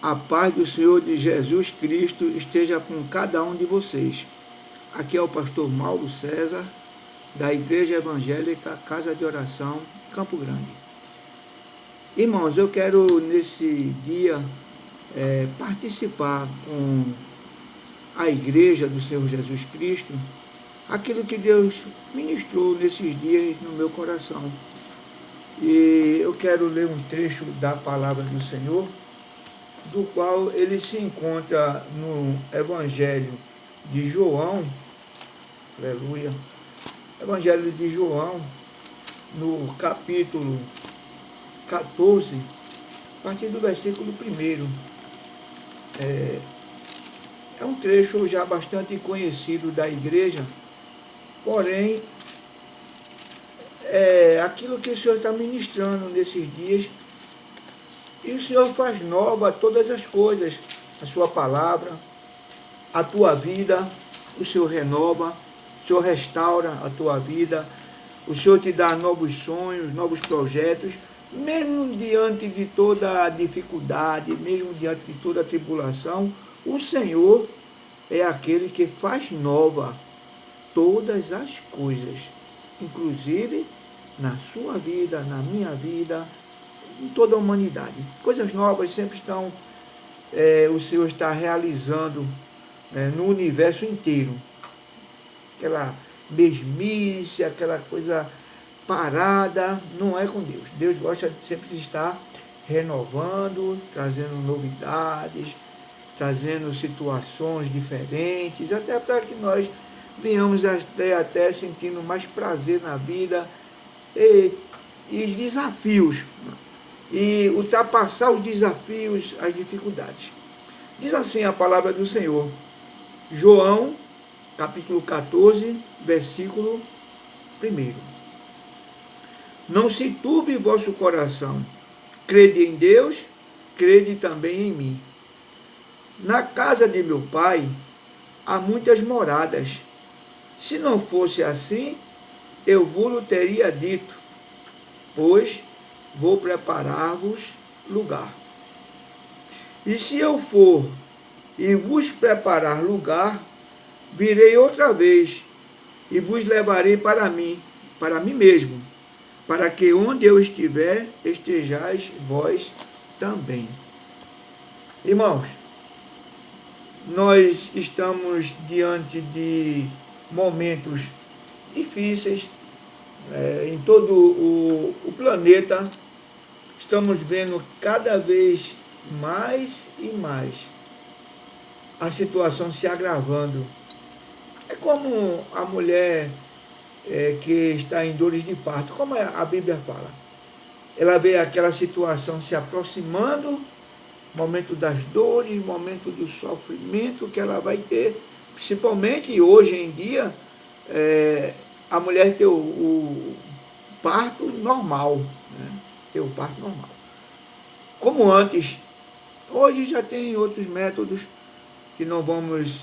A paz do Senhor de Jesus Cristo esteja com cada um de vocês. Aqui é o pastor Mauro César, da Igreja Evangélica Casa de Oração, Campo Grande. Irmãos, eu quero nesse dia participar com a Igreja do Senhor Jesus Cristo, aquilo que Deus ministrou nesses dias no meu coração. E eu quero ler um trecho da palavra do Senhor, do qual ele se encontra no Evangelho de João, aleluia, Evangelho de João, no capítulo 14, a partir do versículo 1. É um trecho já bastante conhecido da igreja, porém, é aquilo que o Senhor está ministrando nesses dias, e o Senhor faz nova todas as coisas, a sua palavra, a tua vida, o Senhor renova, o Senhor restaura a tua vida, o Senhor te dá novos sonhos, novos projetos, mesmo diante de toda a dificuldade, mesmo diante de toda a tribulação, o Senhor é aquele que faz nova todas as coisas, inclusive na sua vida, na minha vida, em toda a humanidade. Coisas novas sempre estão, o Senhor está realizando no universo inteiro. Aquela mesmice, aquela coisa parada, não é com Deus. Deus gosta sempre de estar renovando, trazendo novidades, trazendo situações diferentes, até para que nós venhamos até sentindo mais prazer na vida e desafios, e ultrapassar os desafios, as dificuldades. Diz assim a palavra do Senhor, João, capítulo 14, versículo 1. Não se turbe vosso coração, crede em Deus, crede também em mim. Na casa de meu pai há muitas moradas. Se não fosse assim, eu vos teria dito, pois vou preparar-vos lugar. E se eu for e vos preparar lugar, virei outra vez e vos levarei para mim mesmo, para que onde eu estiver, estejais vós também. Irmãos, nós estamos diante de momentos difíceis, em todo o planeta. Estamos vendo cada vez mais e mais a situação se agravando. É como a mulher que está em dores de parto, como a Bíblia fala. Ela vê aquela situação se aproximando, momento das dores, momento do sofrimento que ela vai ter, principalmente hoje em dia, a mulher ter o parto normal, né? Ter o parto normal. Como antes. Hoje já tem outros métodos que não vamos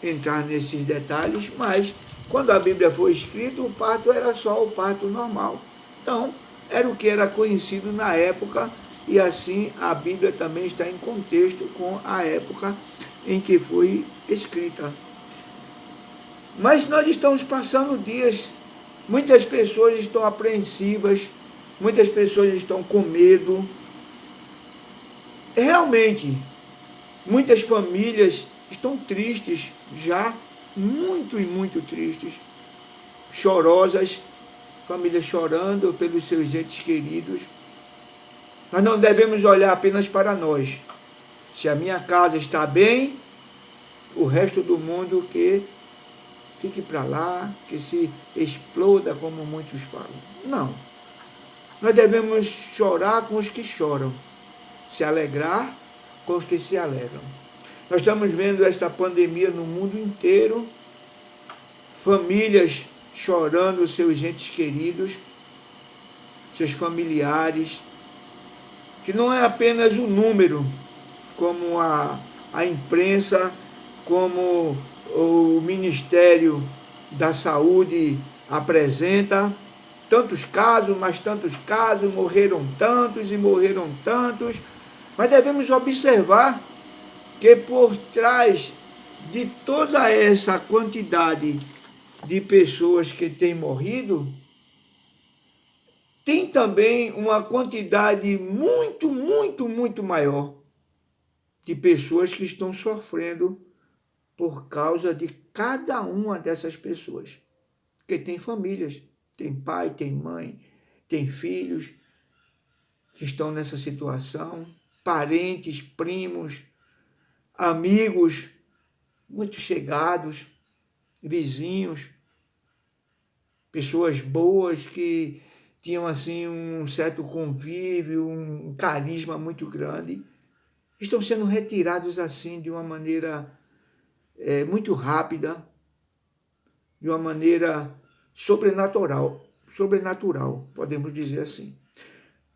entrar nesses detalhes, mas quando a Bíblia foi escrita, o parto era só o parto normal. Então, era o que era conhecido na época, e assim a Bíblia também está em contexto com a época em que foi escrita. Mas nós estamos passando dias, muitas pessoas estão apreensivas, muitas pessoas estão com medo. Realmente, muitas famílias estão tristes, já muito e muito tristes, chorosas, famílias chorando pelos seus entes queridos. Nós não devemos olhar apenas para nós. Se a minha casa está bem, o resto do mundo que fique para lá, que se exploda, como muitos falam. Não. Nós devemos chorar com os que choram, se alegrar com os que se alegram. Nós estamos vendo esta pandemia no mundo inteiro, famílias chorando seus entes queridos, seus familiares, que não é apenas um número, como a imprensa, como o Ministério da Saúde apresenta, tantos casos, mas tantos casos, morreram tantos e morreram tantos, Mas devemos observar que por trás de toda essa quantidade de pessoas que têm morrido, tem também uma quantidade muito, muito, muito maior de pessoas que estão sofrendo por causa de cada uma dessas pessoas. Porque tem famílias, tem pai, tem mãe, tem filhos que estão nessa situação, parentes, primos, amigos, muito chegados, vizinhos, pessoas boas que tinham assim um certo convívio, um carisma muito grande, estão sendo retirados assim de uma maneira muito rápida, de uma maneira sobrenatural, podemos dizer assim.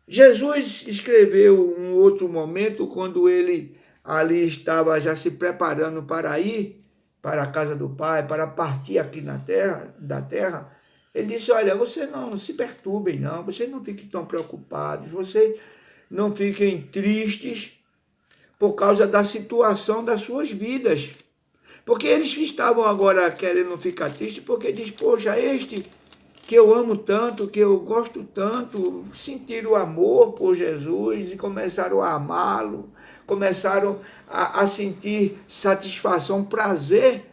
Jesus escreveu um outro momento quando ele ali estava já se preparando para ir para a casa do Pai, para partir aqui da terra. Ele disse: olha, vocês não se perturbem, não, vocês não fiquem tão preocupados, vocês não fiquem tristes por causa da situação das suas vidas. Porque eles estavam agora querendo ficar tristes, porque diz: poxa, este que eu amo tanto, que eu gosto tanto, sentiram amor por Jesus e começaram a amá-lo, começaram a sentir satisfação, prazer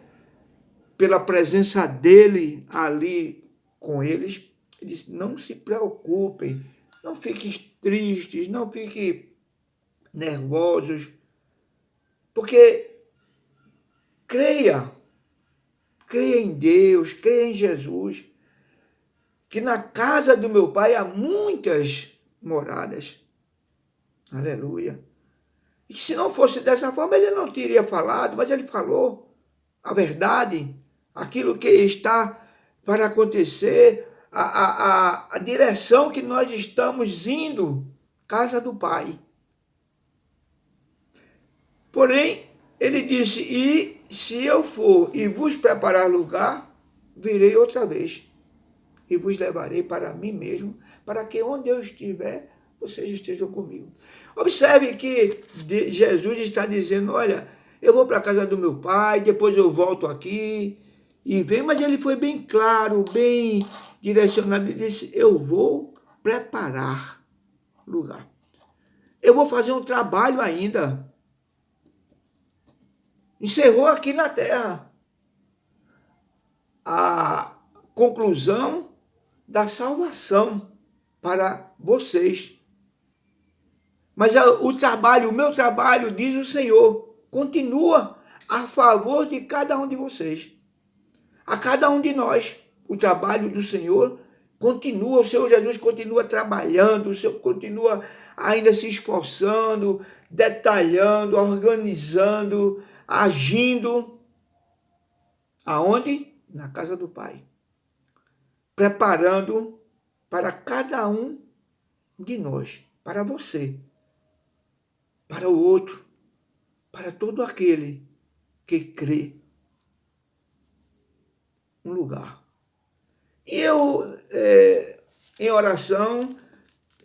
pela presença dele ali com eles. Ele disse: não se preocupem, não fiquem tristes, não fiquem nervosos, porque creia em Deus, creia em Jesus, que na casa do meu Pai há muitas moradas. Aleluia. E que se não fosse dessa forma, ele não teria falado, mas ele falou a verdade, aquilo que está para acontecer, a direção que nós estamos indo, casa do Pai. Porém, ele disse: e se eu for e vos preparar lugar, virei outra vez e vos levarei para mim mesmo, para que onde eu estiver, vocês estejam comigo. Observe que Jesus está dizendo: olha, eu vou para a casa do meu Pai, depois eu volto aqui e venho. Mas ele foi bem claro, bem direcionado. Ele disse: eu vou preparar lugar. Eu vou fazer um trabalho ainda. Encerrou aqui na terra a conclusão da salvação para vocês. Mas o meu trabalho, diz o Senhor, continua a favor de cada um de vocês. A cada um de nós. O trabalho do Senhor continua, o Senhor Jesus continua trabalhando, o Senhor continua ainda se esforçando, detalhando, organizando, agindo. Aonde? Na casa do Pai. Preparando para cada um de nós, para você, para o outro, para todo aquele que crê, um lugar. E eu, em oração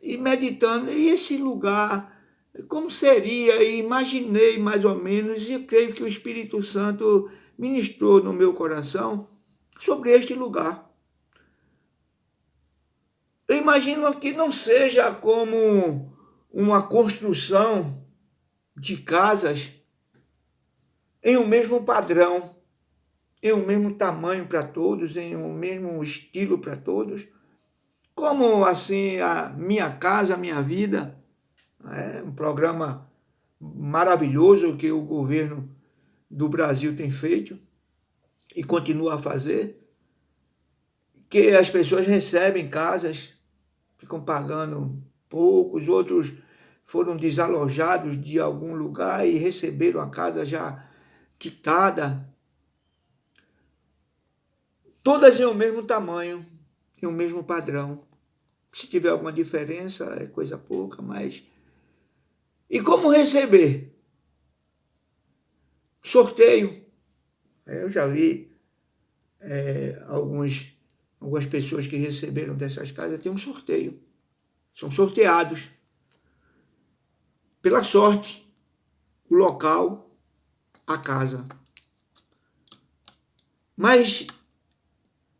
e meditando, e esse lugar, como seria? E imaginei mais ou menos, e creio que o Espírito Santo ministrou no meu coração sobre este lugar. Eu imagino que não seja como uma construção de casas em um mesmo padrão, em um mesmo tamanho para todos, em um mesmo estilo para todos, como assim a Minha Casa, Minha Vida, um programa maravilhoso que o governo do Brasil tem feito e continua a fazer, que as pessoas recebem casas, ficam pagando poucos, outros foram desalojados de algum lugar e receberam a casa já quitada. Todas em o mesmo tamanho, em o mesmo padrão. Se tiver alguma diferença, é coisa pouca, mas... E como receber? Sorteio. Eu já vi algumas pessoas que receberam dessas casas, tem um sorteio. São sorteados. pela sorte, o local, a casa. Mas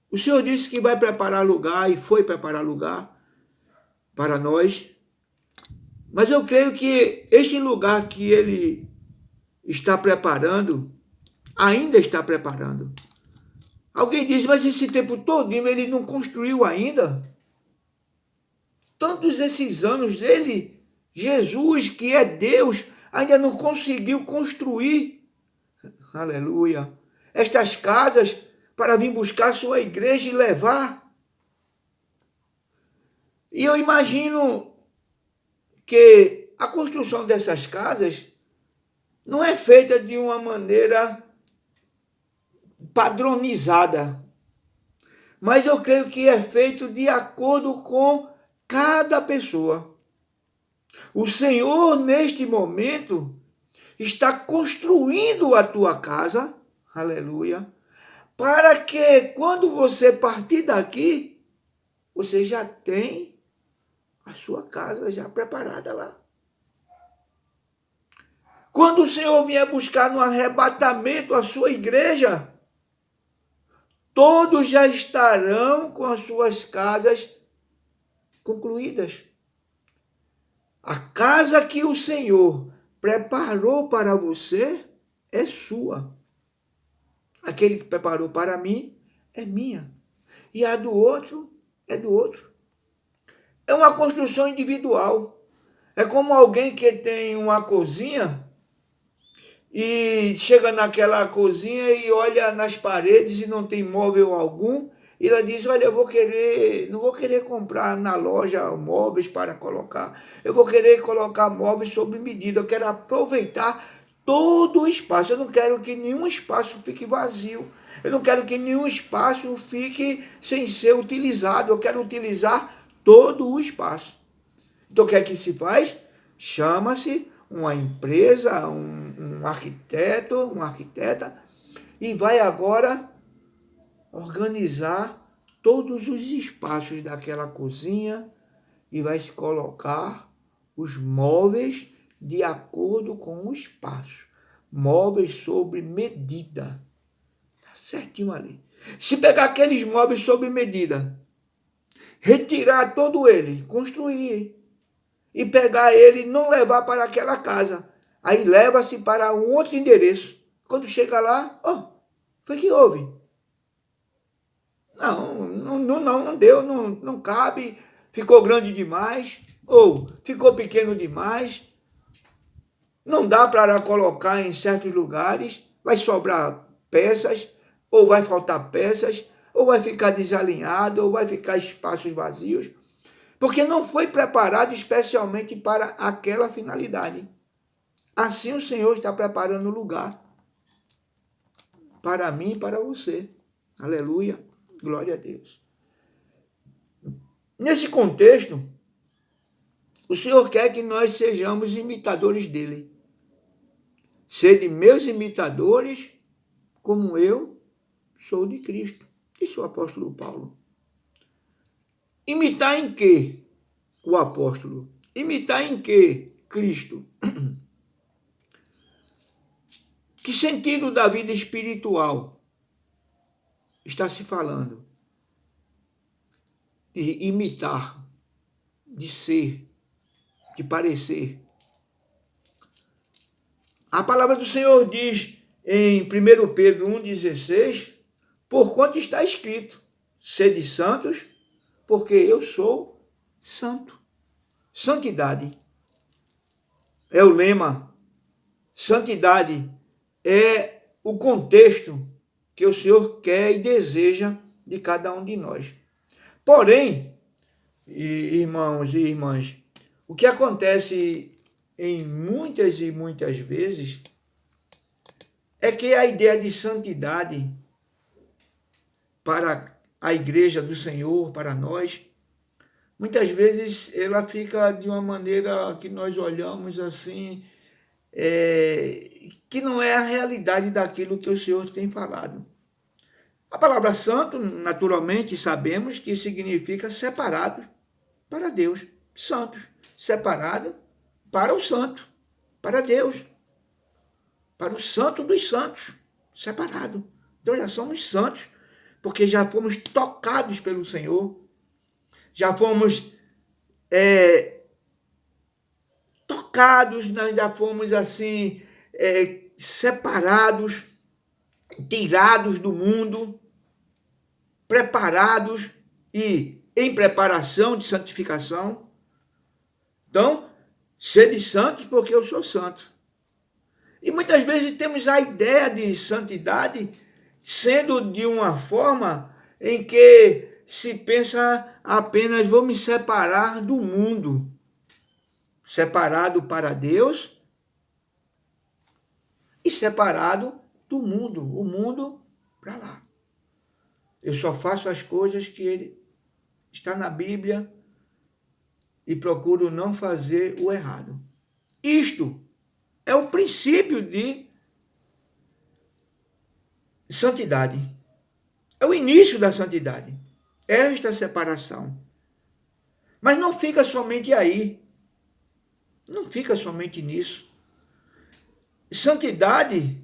o Senhor disse que vai preparar lugar e foi preparar lugar para nós. Mas eu creio que este lugar que Ele está preparando, ainda está preparando. Alguém diz, mas esse tempo todo Ele não construiu ainda? Tantos esses anos Ele, Jesus, que é Deus, ainda não conseguiu construir, aleluia, estas casas para vir buscar sua igreja e levar. E eu imagino que a construção dessas casas não é feita de uma maneira padronizada, mas eu creio que é feito de acordo com cada pessoa. O Senhor, neste momento, está construindo a tua casa, aleluia, para que quando você partir daqui, você já tem a sua casa já preparada lá. Quando o Senhor vier buscar no arrebatamento a sua igreja, todos já estarão com as suas casas concluídas. A casa que o Senhor preparou para você é sua. Aquele que preparou para mim é minha. E a do outro é do outro. É uma construção individual. É como alguém que tem uma cozinha e chega naquela cozinha e olha nas paredes e não tem móvel algum. E ela diz, olha, não vou querer comprar na loja móveis para colocar. Eu vou querer colocar móveis sob medida. Eu quero aproveitar todo o espaço. Eu não quero que nenhum espaço fique vazio. Eu não quero que nenhum espaço fique sem ser utilizado. Eu quero utilizar todo o espaço. Então, o que é que se faz? Chama-se uma empresa, um arquiteto, uma arquiteta, e vai agora organizar todos os espaços daquela cozinha e vai se colocar os móveis de acordo com o espaço. Móveis sob medida. Tá certinho ali. Se pegar aqueles móveis sob medida, retirar todo ele, construir, e pegar ele e não levar para aquela casa. Aí leva-se para um outro endereço. Quando chega lá, foi que houve? Não deu, não cabe, ficou grande demais, ou ficou pequeno demais, não dá para colocar em certos lugares, vai sobrar peças, ou vai faltar peças, ou vai ficar desalinhado, ou vai ficar espaços vazios, porque não foi preparado especialmente para aquela finalidade. Assim o Senhor está preparando o lugar para mim e para você. Aleluia, glória a Deus. Nesse contexto, o Senhor quer que nós sejamos imitadores dele. Sede meus imitadores, como eu sou de Cristo, disse o apóstolo Paulo. Imitar em quê? O apóstolo. Imitar em quê? Cristo. Que sentido da vida espiritual está se falando? De imitar, de ser, de parecer. A palavra do Senhor diz em 1 Pedro 1,16, porquanto está escrito, sede santos, porque eu sou santo. Santidade é o lema. Santidade é o contexto que o Senhor quer e deseja de cada um de nós. Porém, irmãos e irmãs, o que acontece em muitas e muitas vezes é que a ideia de santidade para a igreja do Senhor, para nós, muitas vezes ela fica de uma maneira que nós olhamos assim, que não é a realidade daquilo que o Senhor tem falado. A palavra santo, naturalmente, sabemos que significa separado para Deus. Santos, separado para o santo. para Deus, para o santo dos santos, separado. Então já somos santos, porque já fomos tocados pelo Senhor, já fomos tocados, nós já fomos assim, separados, tirados do mundo, preparados e em preparação de santificação. Então, sede santos porque eu sou santo. E muitas vezes temos a ideia de santidade sendo de uma forma em que se pensa apenas vou me separar do mundo. Separado para Deus e separado do mundo. O mundo para lá. Eu só faço as coisas que ele está na Bíblia e procuro não fazer o errado. Isto é o princípio de santidade. É o início da santidade. Esta separação. Mas não fica somente aí. Não fica somente nisso. Santidade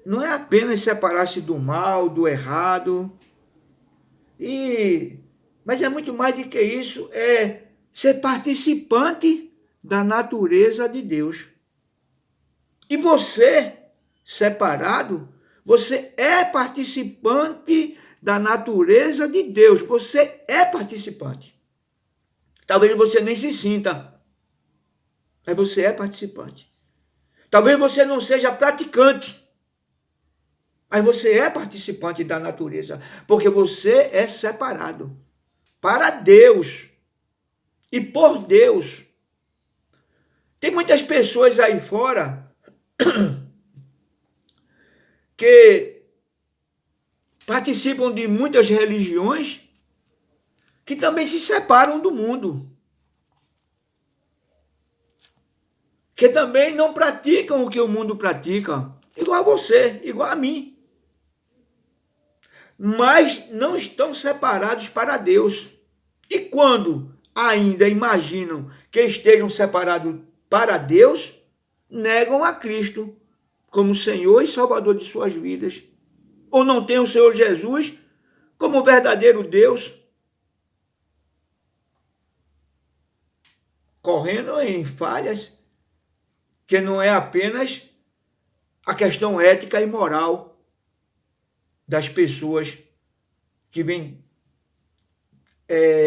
não é apenas separar-se do mal, do errado, mas é muito mais do que isso, é ser participante da natureza de Deus. E você, separado, você é participante da natureza de Deus. Você é participante. Talvez você nem se sinta, mas você é participante. Talvez você não seja praticante, mas você é participante da natureza, porque você é separado para Deus e por Deus. Tem muitas pessoas aí fora que participam de muitas religiões que também se separam do mundo, que também não praticam o que o mundo pratica, igual a você, igual a mim. Mas não estão separados para Deus. E quando ainda imaginam que estejam separados para Deus, negam a Cristo como Senhor e Salvador de suas vidas. Ou não têm o Senhor Jesus como verdadeiro Deus, correndo em falhas que não é apenas a questão ética e moral das pessoas que vêm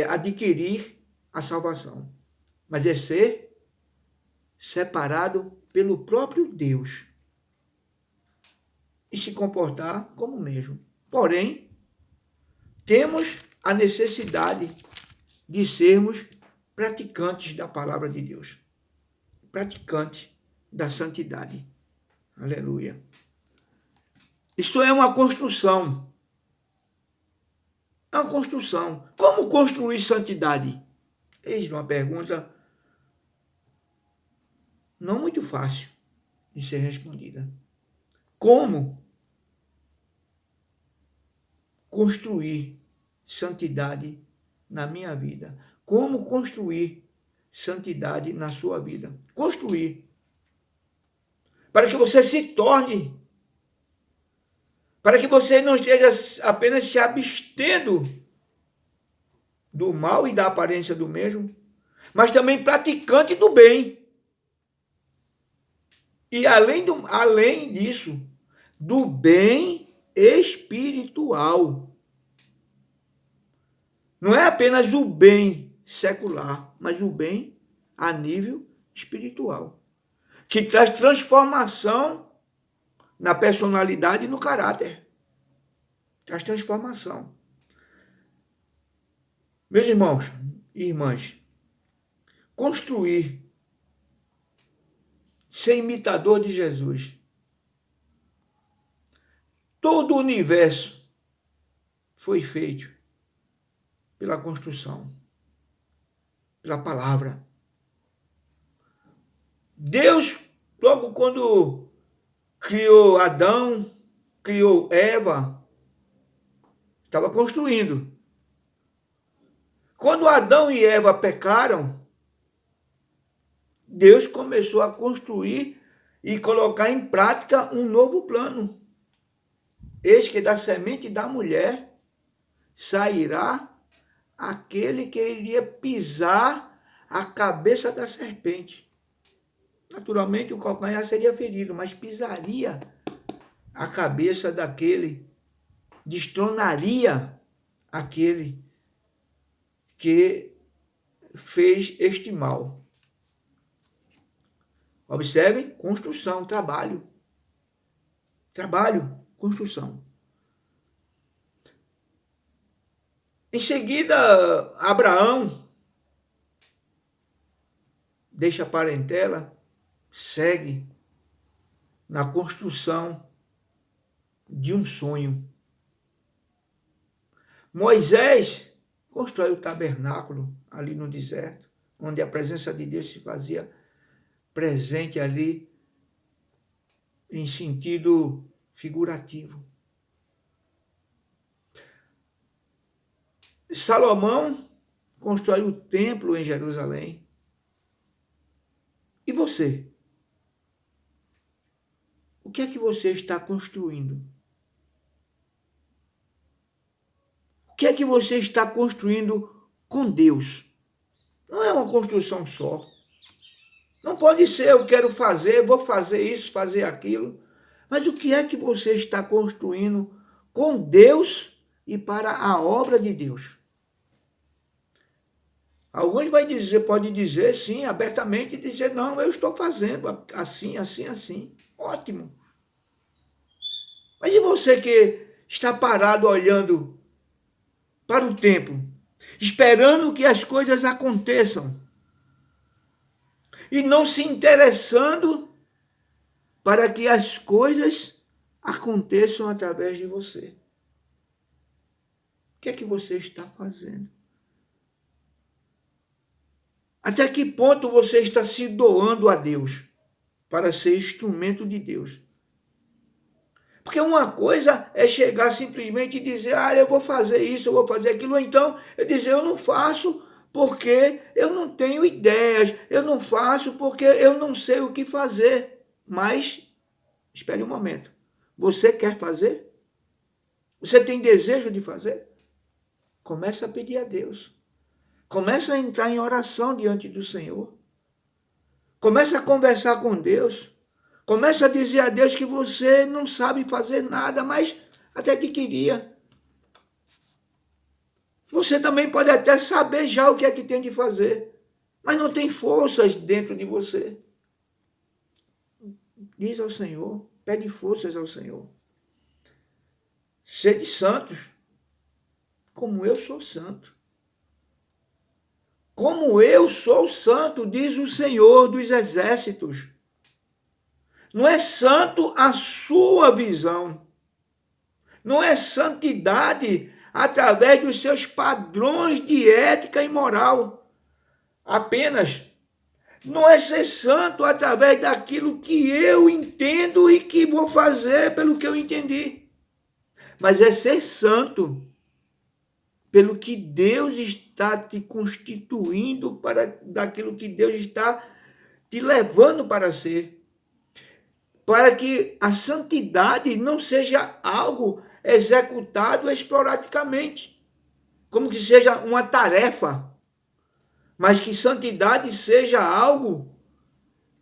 adquirir a salvação, mas é ser separado pelo próprio Deus e se comportar como mesmo. Porém, temos a necessidade de sermos praticantes da palavra de Deus, praticantes da santidade. Aleluia. Isto é uma construção. É uma construção. Como construir santidade? Eis uma pergunta não muito fácil de ser respondida. Como construir santidade na minha vida? Como construir santidade na sua vida? Construir. Para que você se torne, para que você não esteja apenas se abstendo do mal e da aparência do mesmo, mas também praticante do bem. E além disso, do bem espiritual. Não é apenas o bem secular, mas o bem a nível espiritual, que traz transformação na personalidade e no caráter. Traz transformação. Meus irmãos e irmãs, construir, ser imitador de Jesus. Todo o universo foi feito pela construção, pela palavra. Deus, logo quando criou Adão, criou Eva, estava construindo. Quando Adão e Eva pecaram, Deus começou a construir e colocar em prática um novo plano. Eis que da semente da mulher sairá aquele que iria pisar a cabeça da serpente. Naturalmente, o calcanhar seria ferido, mas pisaria a cabeça daquele, destronaria aquele que fez este mal. Observem, construção, trabalho. Trabalho, construção. Em seguida, Abraão deixa a parentela, segue na construção de um sonho. Moisés constrói o tabernáculo ali no deserto, onde a presença de Deus se fazia presente ali em sentido figurativo. Salomão constrói o templo em Jerusalém. E você? O que é que você está construindo? O que é que você está construindo com Deus? Não é uma construção só. Não pode ser, eu quero fazer, vou fazer isso, fazer aquilo. Mas o que é que você está construindo com Deus e para a obra de Deus? Alguns podem dizer, sim, abertamente, dizer, não, eu estou fazendo assim, assim, assim. Ótimo. Mas e você que está parado olhando para o tempo, esperando que as coisas aconteçam e não se interessando para que as coisas aconteçam através de você? O que é que você está fazendo? Até que ponto você está se doando a Deus para ser instrumento de Deus? Porque uma coisa é chegar simplesmente e dizer, eu vou fazer isso, eu vou fazer aquilo, ou então eu dizer, eu não faço porque eu não tenho ideias, eu não faço porque eu não sei o que fazer. Mas, espere um momento, você quer fazer? Você tem desejo de fazer? Começa a pedir a Deus. Começa a entrar em oração diante do Senhor. Começa a conversar com Deus. Começa a dizer a Deus que você não sabe fazer nada, mas até que queria. Você também pode até saber já o que é que tem de fazer, mas não tem forças dentro de você. Diz ao Senhor, pede forças ao Senhor. Sede santos, como eu sou santo. Como eu sou santo, diz o Senhor dos exércitos. Não é santo a sua visão. Não é santidade através dos seus padrões de ética e moral. Apenas. Não é ser santo através daquilo que eu entendo e que vou fazer pelo que eu entendi. Mas é ser santo pelo que Deus está te constituindo para daquilo que Deus está te levando para ser. Para que a santidade não seja algo executado esporadicamente, como que seja uma tarefa, mas que santidade seja algo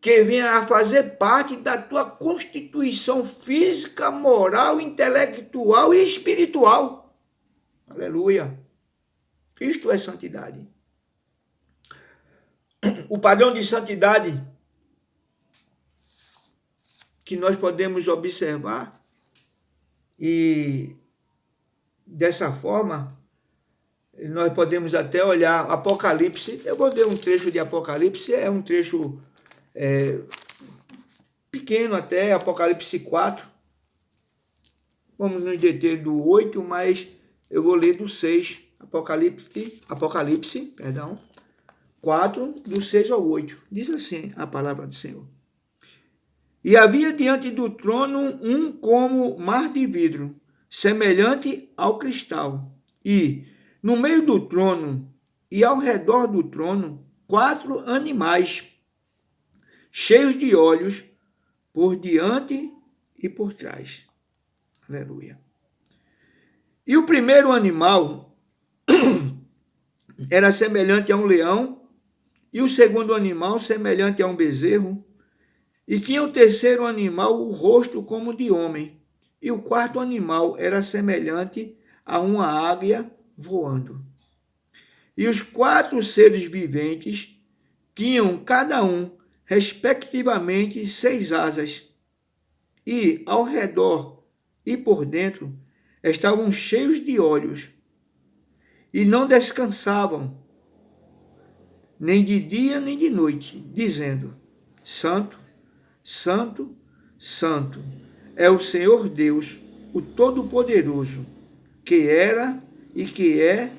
que venha a fazer parte da tua constituição física, moral, intelectual e espiritual. Aleluia. Isto é santidade. O padrão de santidade que nós podemos observar e dessa forma nós podemos até olhar Apocalipse. Eu vou ler um trecho de Apocalipse, é um trecho pequeno até, Apocalipse 4. Vamos nos deter do 8, mas eu vou ler do 6. Apocalipse, 4, do 6 ao 8. Diz assim a palavra do Senhor. E havia diante do trono um como mar de vidro, semelhante ao cristal. E no meio do trono e ao redor do trono, 4 animais, cheios de olhos por diante e por trás. Aleluia. E o primeiro animal era semelhante a um leão, e o segundo animal semelhante a um bezerro, e tinha o terceiro animal o rosto como de homem, e o quarto animal era semelhante a uma águia voando. E os quatro seres viventes tinham cada um, respectivamente, 6 asas, e ao redor e por dentro estavam cheios de olhos, e não descansavam, nem de dia nem de noite, dizendo: Santo, Santo, Santo é o Senhor Deus, o Todo-Poderoso, que era e que é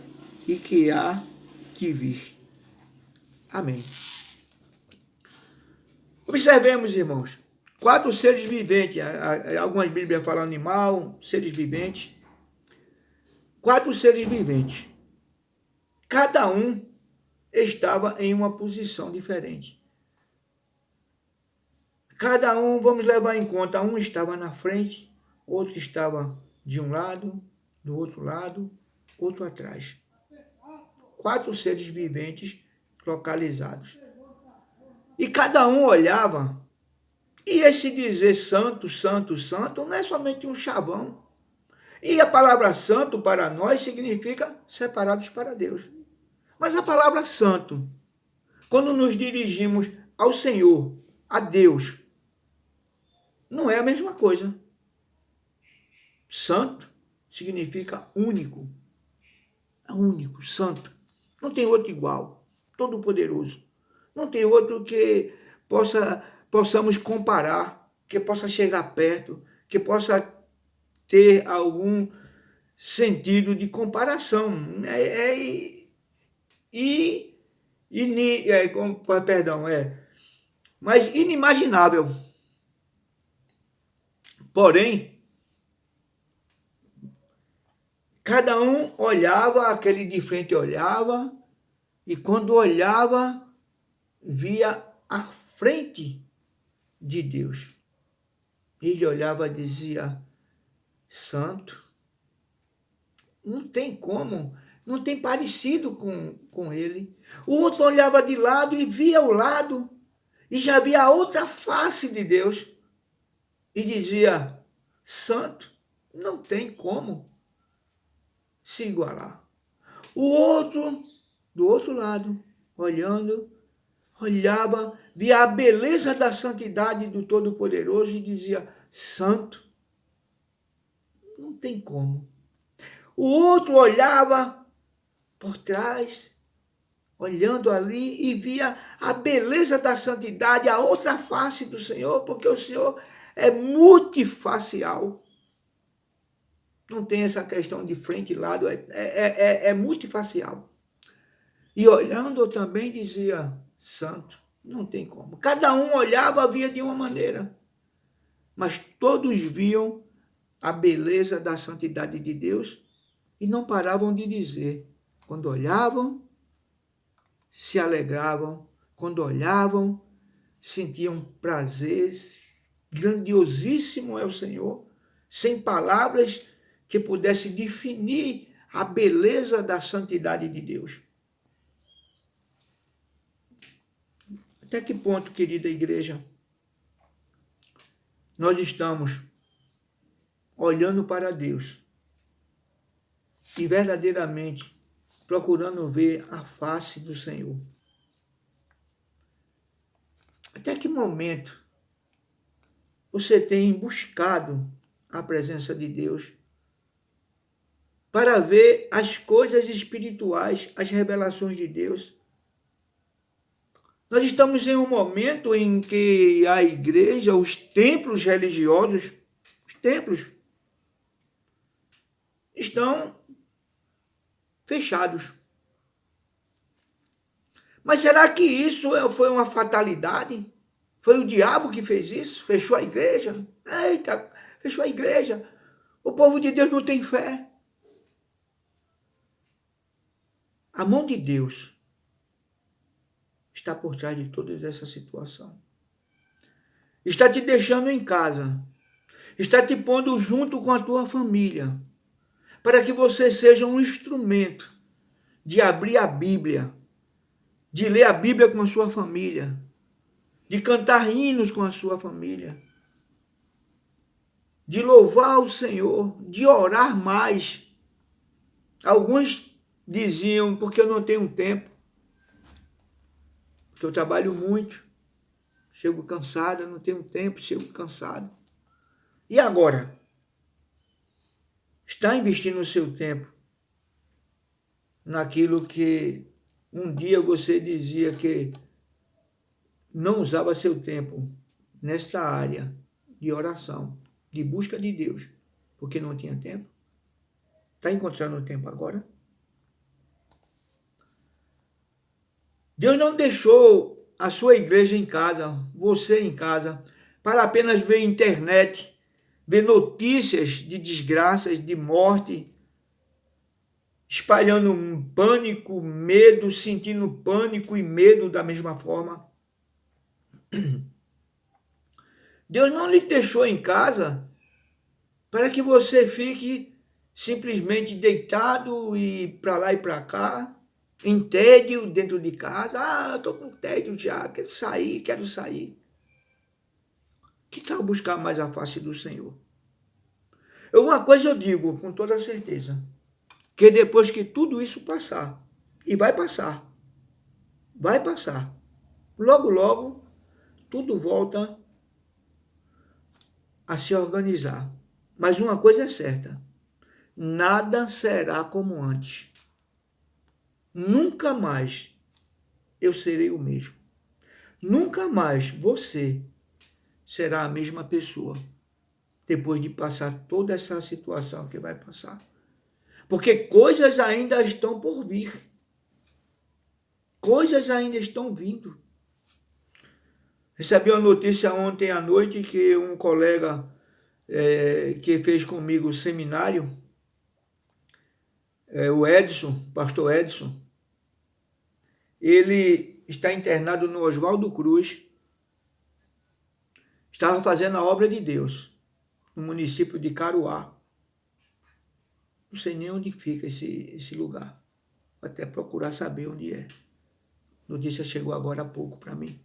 e que há de vir. Amém. Observemos, irmãos, 4 seres viventes. Algumas Bíblias falam animal, seres viventes. 4 seres viventes. Cada um estava em uma posição diferente. Cada um, vamos levar em conta, um estava na frente, outro estava de um lado, do outro lado, outro atrás. 4 seres viventes localizados. E cada um olhava, e esse dizer santo, santo, santo, não é somente um chavão. E a palavra santo para nós significa separados para Deus. Mas a palavra santo, quando nos dirigimos ao Senhor, a Deus, não é a mesma coisa. Santo significa único. É único, santo. Não tem outro igual. Todo-poderoso. Não tem outro que possamos comparar, que possa chegar perto, que possa ter algum sentido de comparação. Mas inimaginável. Porém, cada um olhava, aquele de frente olhava, e quando olhava, via a frente de Deus. Ele olhava e dizia: Santo. Não tem como, não tem parecido com ele. O outro olhava de lado e via o lado, e já via a outra face de Deus, e dizia: Santo. Não tem como se igualar. O outro, do outro lado, olhava, via a beleza da santidade do Todo-Poderoso e dizia: Santo. Não tem como. O outro olhava por trás, olhando ali, e via a beleza da santidade, a outra face do Senhor, porque o Senhor é multifacial. Não tem essa questão de frente e lado, é multifacial. E olhando também dizia: Santo. Não tem como. Cada um olhava, via de uma maneira, mas todos viam a beleza da santidade de Deus e não paravam de dizer. Quando olhavam, se alegravam. Quando olhavam, sentiam prazer. Grandiosíssimo é o Senhor, sem palavras que pudesse definir a beleza da santidade de Deus. Até que ponto, querida igreja, nós estamos olhando para Deus e verdadeiramente procurando ver a face do Senhor? Até que momento você tem buscado a presença de Deus para ver as coisas espirituais, as revelações de Deus? Nós estamos em um momento em que a igreja, os templos religiosos, os templos estão fechados. Mas será que isso foi uma fatalidade? Foi o diabo que fez isso? Fechou a igreja? Eita, fechou a igreja. O povo de Deus não tem fé. A mão de Deus está por trás de toda essa situação. está te deixando em casa, está te pondo junto com a tua família, para que você seja um instrumento de abrir a Bíblia, de ler a Bíblia com a sua família, de cantar hinos com a sua família, de louvar o Senhor, de orar mais. Alguns diziam, porque eu não tenho tempo, porque eu trabalho muito, chego cansado, não tenho tempo, chego cansado. E agora? Está investindo o seu tempo naquilo que um dia você dizia que não usava seu tempo nesta área de oração, de busca de Deus, porque não tinha tempo? Está encontrando tempo agora? Deus não deixou a sua igreja em casa, você em casa, para apenas ver internet, ver notícias de desgraças, de morte, espalhando um pânico, medo, sentindo pânico e medo da mesma forma. Deus não lhe deixou em casa para que você fique simplesmente deitado e para lá e para cá, em tédio dentro de casa. Ah, eu estou com tédio já, quero sair, quero sair. Que tal buscar mais a face do Senhor? Uma coisa eu digo com toda certeza, que depois que tudo isso passar, e vai passar, logo, logo, tudo volta a se organizar. Mas uma coisa é certa, nada será como antes. Nunca mais eu serei o mesmo. Nunca mais você será a mesma pessoa depois de passar toda essa situação que vai passar. Porque coisas ainda estão por vir. Coisas ainda estão vindo. Recebi uma notícia ontem à noite que um colega que fez comigo o seminário, o Edson, pastor Edson, ele está internado no Oswaldo Cruz, estava fazendo a obra de Deus, no município de Caruá. Não sei nem onde fica esse lugar. Vou até procurar saber onde é. A notícia chegou agora há pouco para mim.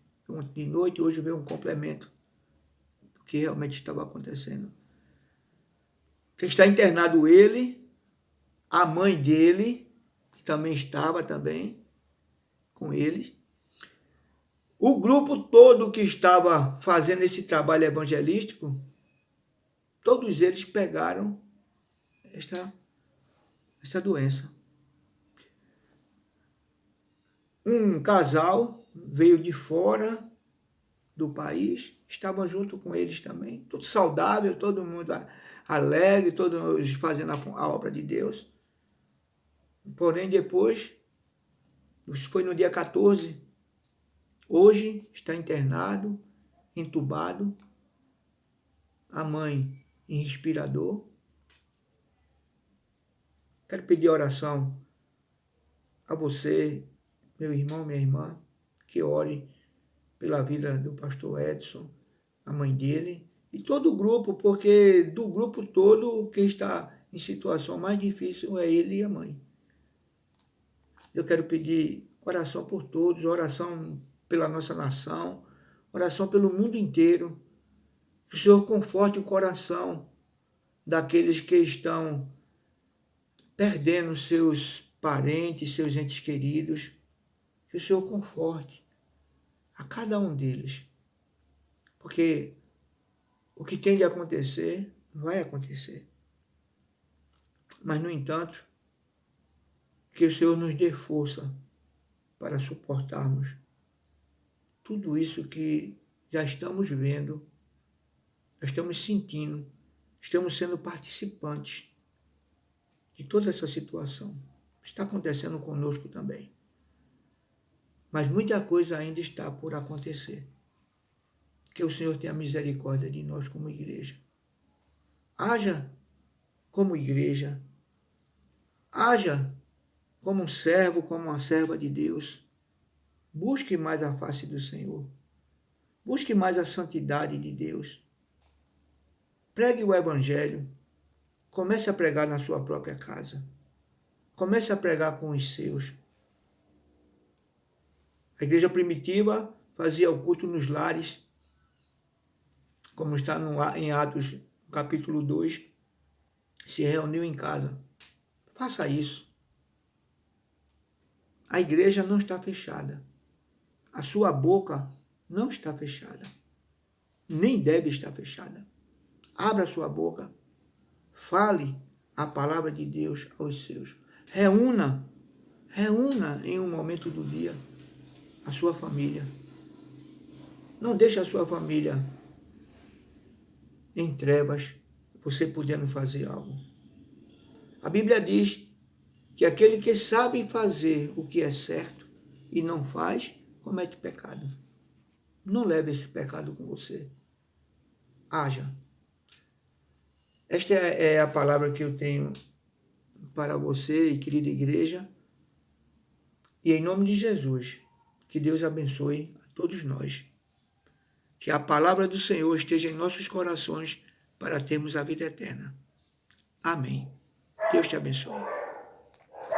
De noite, hoje veio um complemento do que realmente estava acontecendo. Está internado ele, a mãe dele, que também estava com eles. O grupo todo que estava fazendo esse trabalho evangelístico, todos eles pegaram essa doença. Um casal veio de fora do país, estava junto com eles também, tudo saudável, todo mundo alegre, todos fazendo a obra de Deus. Porém, depois, foi no dia 14, hoje está internado, entubado, a mãe em respirador. Quero pedir oração a você, meu irmão, minha irmã, que ore pela vida do pastor Edson, a mãe dele, e todo o grupo, porque do grupo todo, quem está em situação mais difícil é ele e a mãe. Eu quero pedir oração por todos, oração pela nossa nação, oração pelo mundo inteiro. Que o Senhor conforte o coração daqueles que estão perdendo seus parentes, seus entes queridos. Que o Senhor conforte a cada um deles. Porque o que tem de acontecer, vai acontecer. Mas, no entanto, que o Senhor nos dê força para suportarmos tudo isso que já estamos vendo, já estamos sentindo, estamos sendo participantes de toda essa situação. Está acontecendo conosco também. Mas muita coisa ainda está por acontecer. Que o Senhor tenha misericórdia de nós como igreja. Haja como igreja. Haja como um servo, como uma serva de Deus. Busque mais a face do Senhor. Busque mais a santidade de Deus. Pregue o Evangelho. Comece a pregar na sua própria casa. Comece a pregar com os seus. A igreja primitiva fazia o culto nos lares, como está em Atos, capítulo 2, se reuniu em casa. Faça isso. A igreja não está fechada. A sua boca não está fechada. Nem deve estar fechada. Abra a sua boca. Fale a palavra de Deus aos seus. Reúna em um momento do dia a sua família. Não deixe a sua família em trevas, você podendo fazer algo. A Bíblia diz que aquele que sabe fazer o que é certo e não faz, comete pecado. Não leve esse pecado com você. Haja. Esta é a palavra que eu tenho para você, querida igreja. E em nome de Jesus, que Deus abençoe a todos nós. Que a palavra do Senhor esteja em nossos corações para termos a vida eterna. Amém. Deus te abençoe.